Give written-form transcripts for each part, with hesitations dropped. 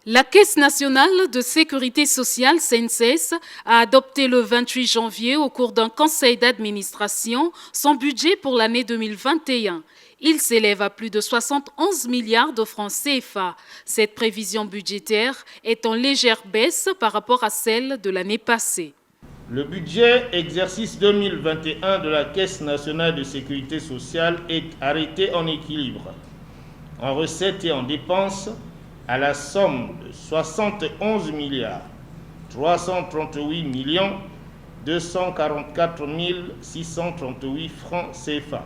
La Caisse nationale de sécurité sociale, CNSS, a adopté le 28 janvier au cours d'un conseil d'administration son budget pour l'année 2021. Il s'élève à plus de 71 milliards de francs CFA. Cette prévision budgétaire est en légère baisse par rapport à celle de l'année passée. Le budget exercice 2021 de la Caisse nationale de sécurité sociale est arrêté en équilibre, en recettes et en dépenses, à la somme de 71 milliards 338 millions 244 638 francs CFA.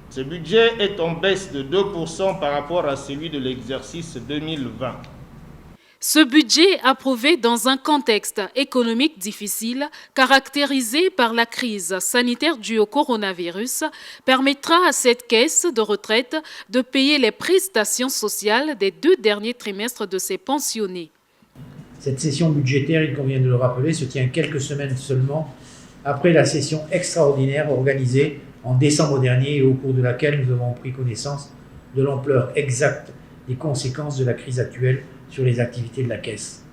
Ce budget est en baisse de 2% par rapport à celui de l'exercice 2020. Ce budget, approuvé dans un contexte économique difficile, caractérisé par la crise sanitaire due au coronavirus, permettra à cette caisse de retraite de payer les prestations sociales des 2 derniers trimestres de ses pensionnés. Cette session budgétaire, il convient de le rappeler, se tient quelques semaines seulement après la session extraordinaire organisée en décembre dernier et au cours de laquelle nous avons pris connaissance de l'ampleur exacte des conséquences de la crise actuelle sur les activités de la Caisse.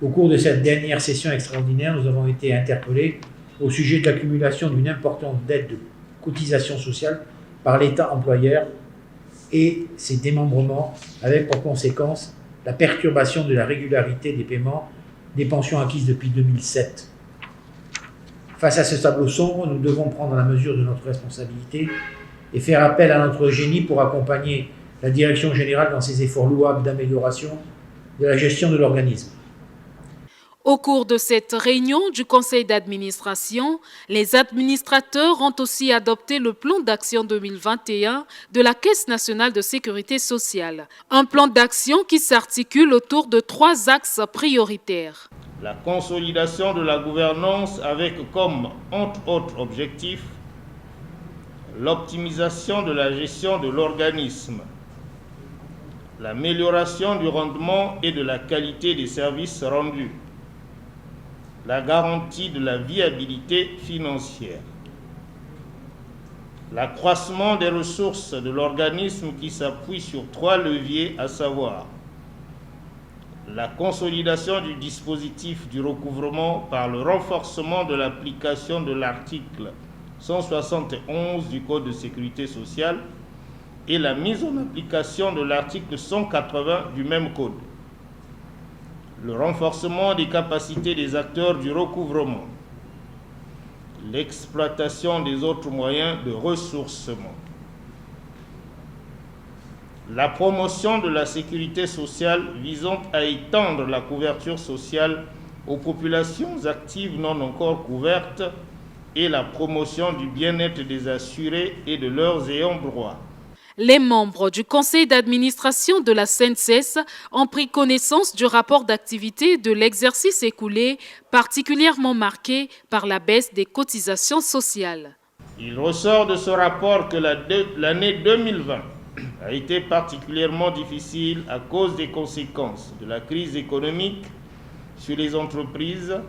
Au cours de cette dernière session extraordinaire, nous avons été interpellés au sujet de l'accumulation d'une importante dette de cotisation sociale par l'État employeur et ses démembrements, avec pour conséquence la perturbation de la régularité des paiements des pensions acquises depuis 2007. Face à ce tableau sombre, nous devons prendre la mesure de notre responsabilité et faire appel à notre génie pour accompagner la Direction générale dans ses efforts louables d'amélioration de la gestion de l'organisme. Au cours de cette réunion du conseil d'administration, les administrateurs ont aussi adopté le plan d'action 2021 de la Caisse nationale de sécurité sociale. Un plan d'action qui s'articule autour de 3 axes prioritaires. La consolidation de la gouvernance avec comme, entre autres objectifs, l'optimisation de la gestion de l'organisme, l'amélioration du rendement et de la qualité des services rendus, la garantie de la viabilité financière, l'accroissement des ressources de l'organisme qui s'appuie sur 3 leviers, à savoir la consolidation du dispositif du recouvrement par le renforcement de l'application de l'article 171 du Code de sécurité sociale et la mise en application de l'article 180 du même Code. Le renforcement des capacités des acteurs du recouvrement, l'exploitation des autres moyens de ressourcement, la promotion de la sécurité sociale visant à étendre la couverture sociale aux populations actives non encore couvertes et la promotion du bien-être des assurés et de leurs ayants droit. Les membres du conseil d'administration de la CNSS ont pris connaissance du rapport d'activité de l'exercice écoulé, particulièrement marqué par la baisse des cotisations sociales. Il ressort de ce rapport que l'année 2020 a été particulièrement difficile à cause des conséquences de la crise économique sur les entreprises,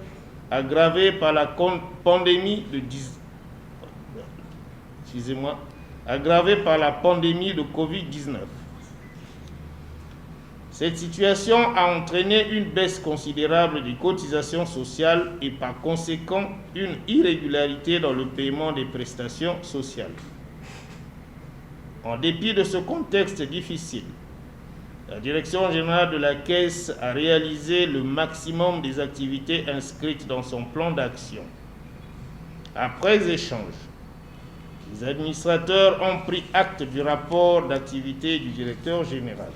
aggravée par la pandémie de Covid-19. Cette situation a entraîné une baisse considérable des cotisations sociales et par conséquent une irrégularité dans le paiement des prestations sociales. En dépit de ce contexte difficile, la Direction générale de la Caisse a réalisé le maximum des activités inscrites dans son plan d'action. Après échange, les administrateurs ont pris acte du rapport d'activité du directeur général.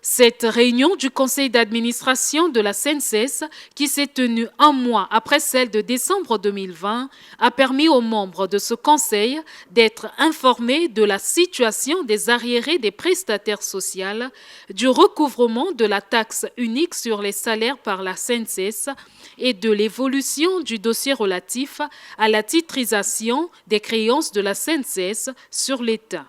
Cette réunion du conseil d'administration de la CNSS, qui s'est tenue 1 mois après celle de décembre 2020, a permis aux membres de ce conseil d'être informés de la situation des arriérés des prestataires sociaux, du recouvrement de la taxe unique sur les salaires par la CNSS et de l'évolution du dossier relatif à la titrisation des créances de la CNSS sur l'État.